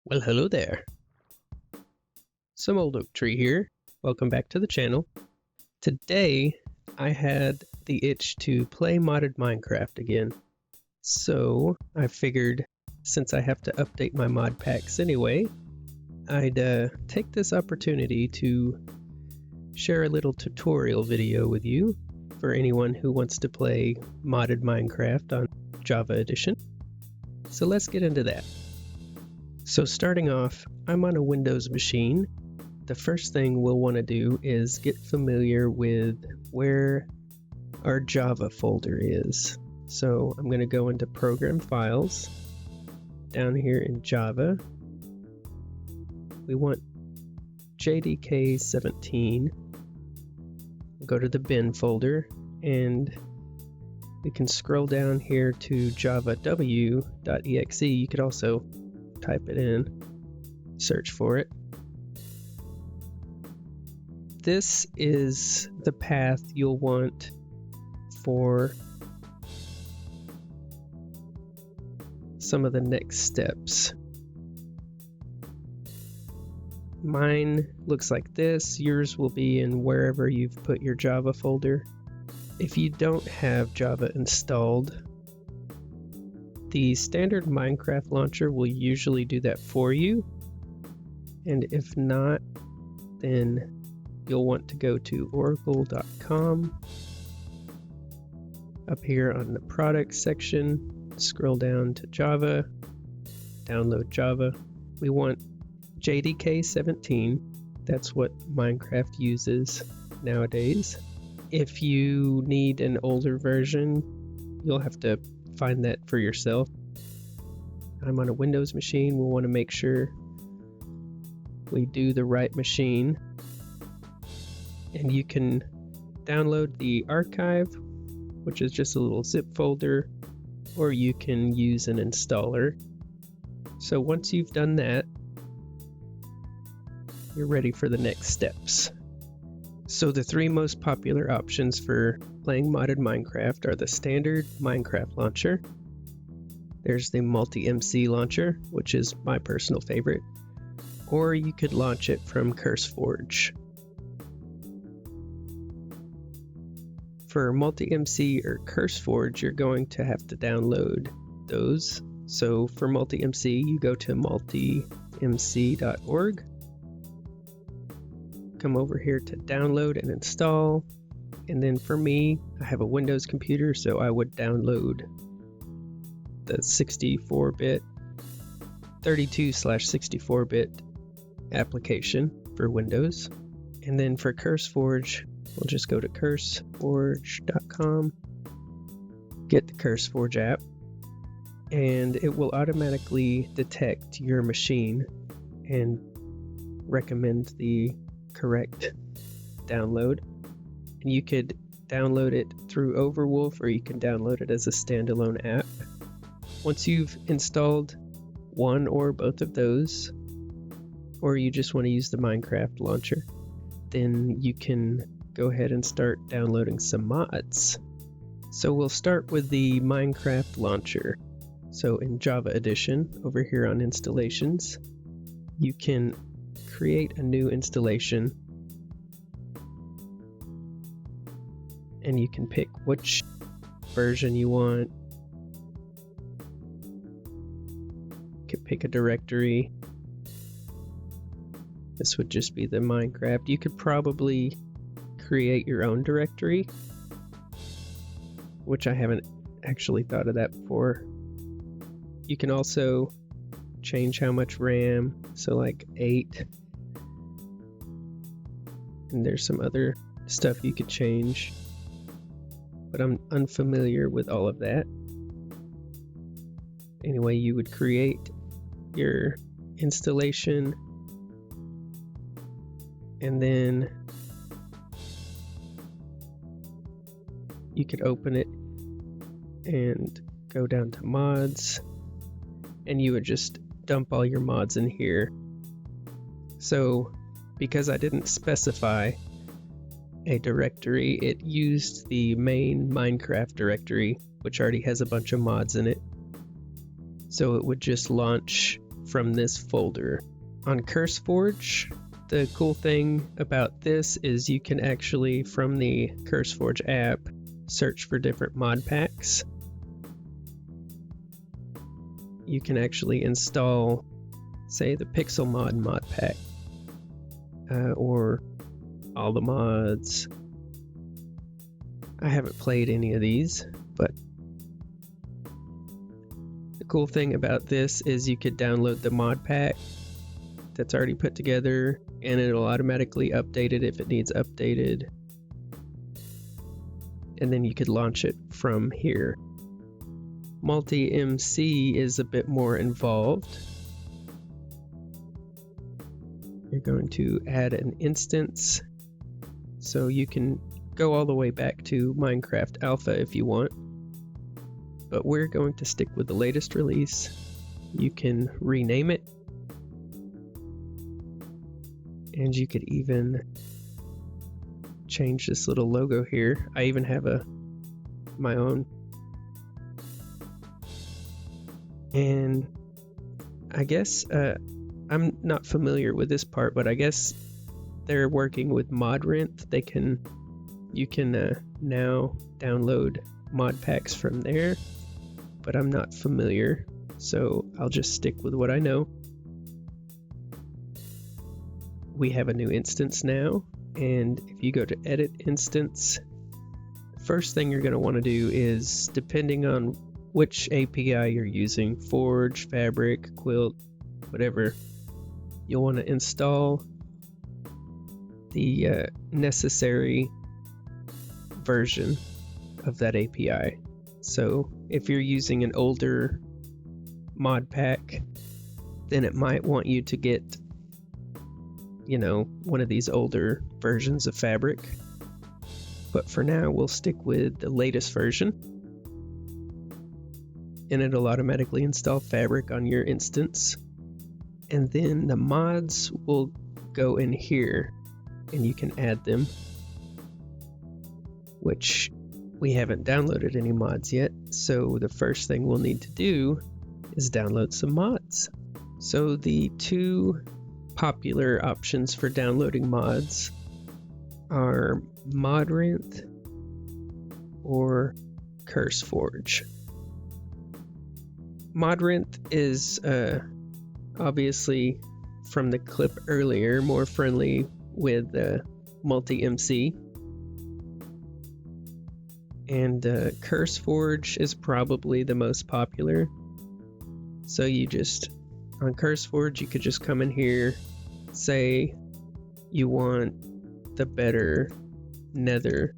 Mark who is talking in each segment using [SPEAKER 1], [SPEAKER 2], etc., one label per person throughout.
[SPEAKER 1] Well, hello there. Some Old Oak Tree here. Welcome back to the channel. Today, I had the itch to play modded Minecraft again. So, I figured since I have to update my mod packs anyway, I'd take this opportunity to share a little tutorial video with you for anyone who wants to play modded Minecraft on Java Edition. So let's get into that. So starting off, I'm on a Windows machine. The first thing we'll want to do is get familiar with where our Java folder is. So I'm going to go into Program Files. Down here in Java, we want JDK 17. Go to the bin folder and we can scroll down here to javaw.exe. You could also type it in, search for it. This is the path you'll want for some of the next steps. Mine looks like this. Yours will be in wherever you've put your Java folder. If you don't have Java installed, the standard Minecraft launcher will usually do that for you, and if not, then you'll want to go to oracle.com. Up here on the products section, scroll down to Java, download Java. We want JDK 17. That's what Minecraft uses nowadays. If you need an older version, you'll have to find that for yourself. I'm on a Windows machine. We'll want to make sure we do the right machine. And you can download the archive, which is just a little zip folder, or you can use an installer. So once you've done that, you're ready for the next steps. So the three most popular options for playing modded Minecraft are the standard Minecraft launcher. There's the MultiMC launcher, which is my personal favorite. Or you could launch it from CurseForge. For MultiMC or CurseForge, you're going to have to download those. So for MultiMC, you go to multimc.org. Come over here to download and install, and then for me, I have a Windows computer, so I would download the 64-bit 32/64-bit application for Windows. And then for CurseForge, we'll just go to curseforge.com, get the CurseForge app, and it will automatically detect your machine and recommend the correct download. And you could download it through Overwolf, or you can download it as a standalone app. Once you've installed one or both of those, or you just want to use the Minecraft launcher, then you can go ahead and start downloading some mods. So we'll start with the Minecraft launcher. So in Java Edition, over here on installations, you can create a new installation, and you can pick which version you want. You can pick a directory. This would just be the Minecraft. You could probably create your own directory, which I haven't actually thought of that before. You can also change how much RAM, so like 8. And there's some other stuff you could change, but I'm unfamiliar with all of that. Anyway, you would create your installation, and then you could open it and go down to mods, and you would just dump all your mods in here. So because I didn't specify a directory, it used the main Minecraft directory, which already has a bunch of mods in it. So it would just launch from this folder. On CurseForge, the cool thing about this is you can actually, from the CurseForge app, search for different mod packs. You can actually install, say, the Pixel mod pack, or all the mods. I haven't played any of these, but the cool thing about this is you could download the mod pack that's already put together, and it'll automatically update it if it needs updated. And then you could launch it from here. MultiMC is a bit more involved. You're going to add an instance, so you can go all the way back to Minecraft Alpha if you want, but we're going to stick with the latest release. You can rename it, and you could even change this little logo here. I even have my own. And I guess I'm not familiar with this part, but I guess they're working with ModRent. You can now download mod packs from there, but I'm not familiar, so I'll just stick with what I know. We have a new instance now, and if you go to edit instance, the first thing you're going to want to do is, depending on which API you're using, Forge, Fabric, Quilt, whatever, you'll want to install the necessary version of that API. So if you're using an older mod pack, then it might want you to get, one of these older versions of Fabric. But for now, we'll stick with the latest version, and it'll automatically install Fabric on your instance. And then the mods will go in here, and you can add them, which we haven't downloaded any mods yet. So the first thing we'll need to do is download some mods. So the two popular options for downloading mods are ModRent or CurseForge. ModRent is obviously, from the clip earlier, more friendly with MultiMC, and CurseForge is probably the most popular. So on CurseForge, you could just come in here, say you want the better nether.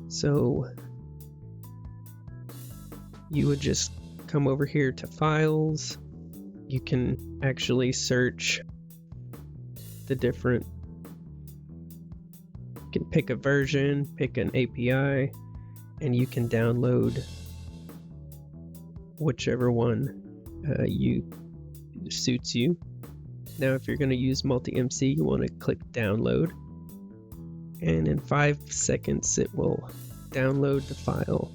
[SPEAKER 1] So you would just come over here to files. You can actually search the different, you can pick a version, pick an API, and you can download whichever one suits you. Now if you're going to use MultiMC, you want to click download, and in 5 seconds it will download the file.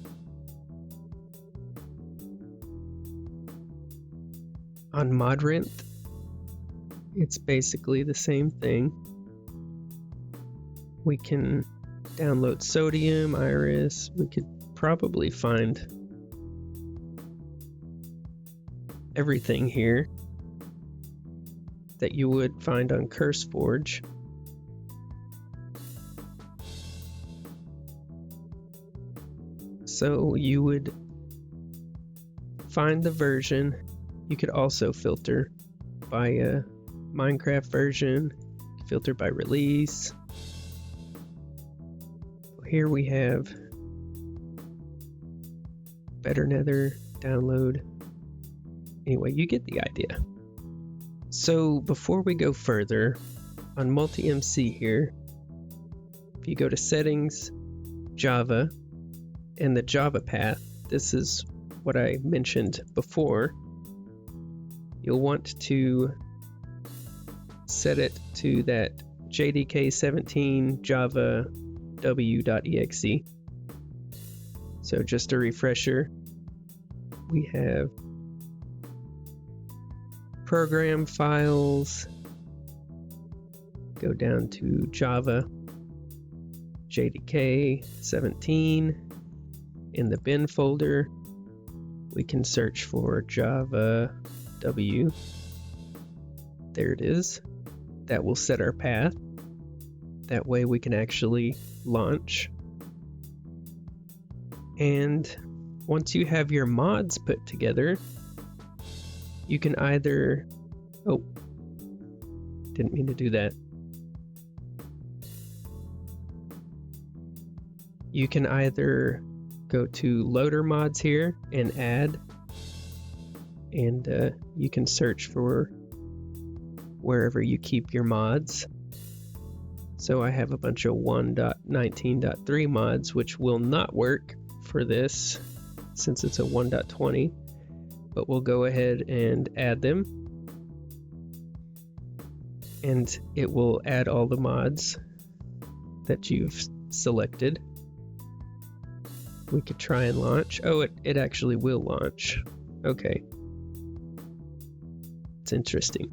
[SPEAKER 1] On ModRent, it's basically the same thing. We can download Sodium, Iris. We could probably find everything here that you would find on CurseForge. So you would find the version. You could also filter by a Minecraft version, filter by release. Here we have Better Nether, download. Anyway, you get the idea. So before we go further, on MultiMC here, if you go to Settings, Java, and the Java path, this is what I mentioned before. You'll want to set it to that JDK17 Java w.exe. So just a refresher, we have program files, go down to Java, JDK 17. In the bin folder, we can search for Java W. There it is. That will set our path. That way we can actually launch. And once you have your mods put together, you can either... Oh, didn't mean to do that. You can either go to loader mods here and add, and you can search for wherever you keep your mods. So I have a bunch of 1.19.3 mods, which will not work for this since it's a 1.20, but we'll go ahead and add them, and it will add all the mods that you've selected. We could try and launch. Oh, it actually will launch. Okay. It's interesting.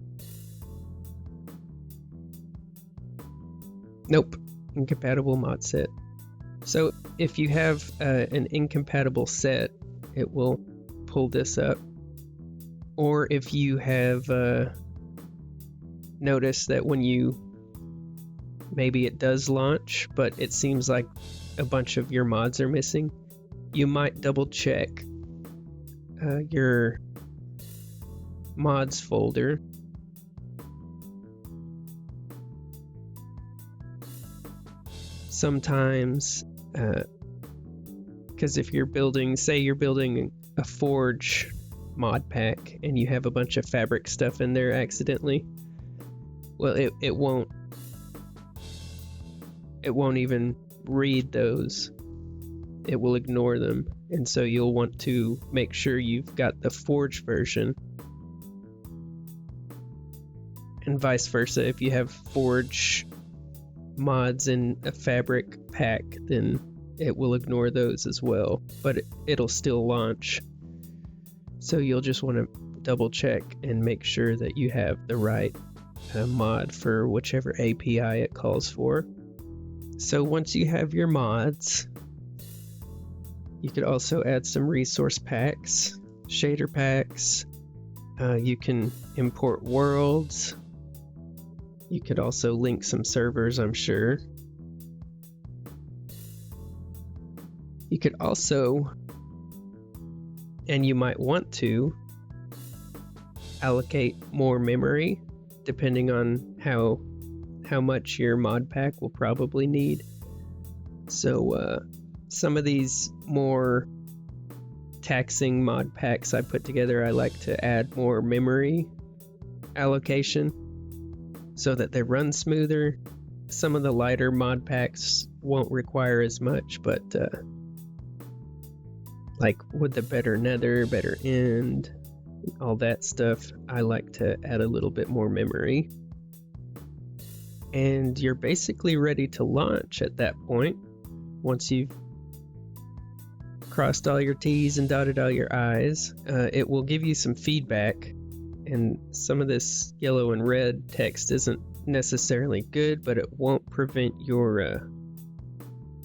[SPEAKER 1] Nope. Incompatible mod set. So if you have an incompatible set, it will pull this up. Or if you have noticed that when you... maybe it does launch, but it seems like a bunch of your mods are missing, you might double check your mods folder. Sometimes, because if you're building, say you're building a Forge mod pack and you have a bunch of fabric stuff in there accidentally, well, it won't even read those. It will ignore them, and so you'll want to make sure you've got the Forge version, and vice versa. If you have Forge mods in a fabric pack, then it will ignore those as well, but it'll still launch. So you'll just want to double check and make sure that you have the right mod for whichever API it calls for. So once you have your mods, you could also add some resource packs, shader packs. You can import worlds. You could also link some servers, I'm sure. You could also, and you might want to, allocate more memory depending on how much your mod pack will probably need. So some of these more taxing mod packs I put together, I like to add more memory allocation so that they run smoother. Some of the lighter mod packs won't require as much, but like with the better nether, better end, all that stuff, I like to add a little bit more memory. And you're basically ready to launch at that point. Once you've crossed all your T's and dotted all your I's, it will give you some feedback. And some of this yellow and red text isn't necessarily good, but it won't prevent your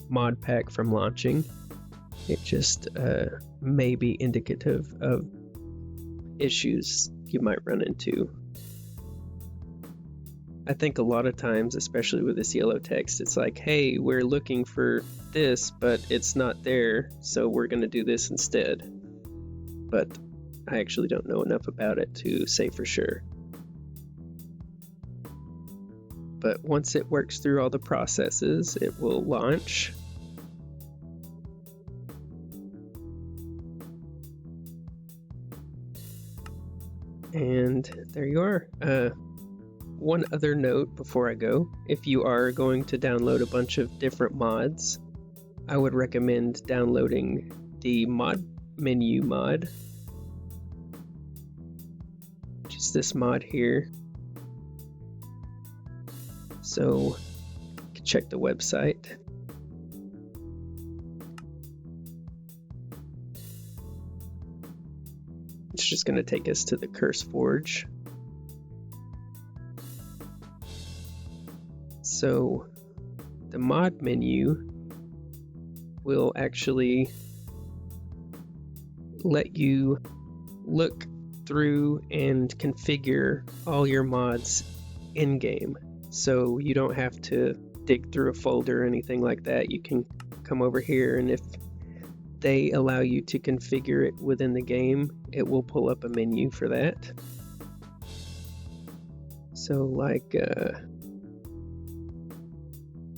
[SPEAKER 1] mod pack from launching. It just may be indicative of issues you might run into. I think a lot of times, especially with this yellow text, it's like, hey, we're looking for this, but it's not there, so we're going to do this instead. But I actually don't know enough about it to say for sure. But once it works through all the processes, it will launch. And there you are. One other note before I go, if you are going to download a bunch of different mods, I would recommend downloading the mod menu mod, which is this mod here. So you can check the website. It's just going to take us to the CurseForge. So the mod menu will actually let you look through and configure all your mods in-game. So you don't have to dig through a folder or anything like that. You can come over here, and if they allow you to configure it within the game, it will pull up a menu for that. So like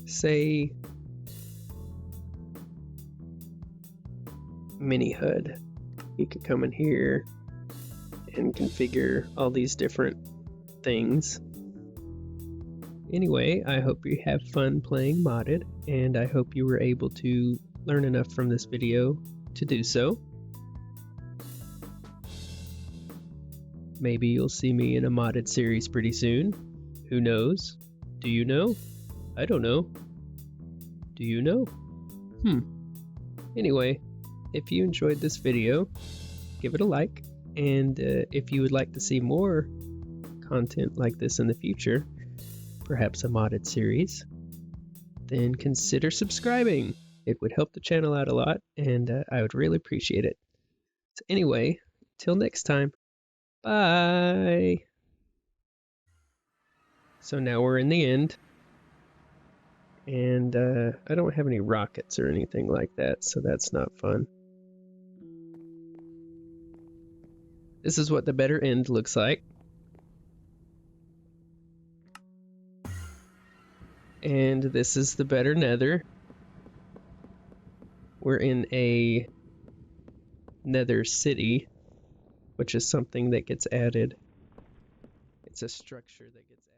[SPEAKER 1] say mini HUD, you could come in here and configure all these different things. Anyway, I hope you have fun playing modded, and I hope you were able to learn enough from this video to do so. Maybe you'll see me in a modded series pretty soon. Who knows? Do you know? I don't know. Do you know? Anyway, if you enjoyed this video, give it a like, and if you would like to see more content like this in the future, perhaps a modded series, then consider subscribing. It would help the channel out a lot, and I would really appreciate it. So anyway, till next time, bye! So now we're in the end, and I don't have any rockets or anything like that, so that's not fun. This is what the better end looks like. And this is the better nether. We're in a nether city, which is something that gets added. It's a structure that gets added.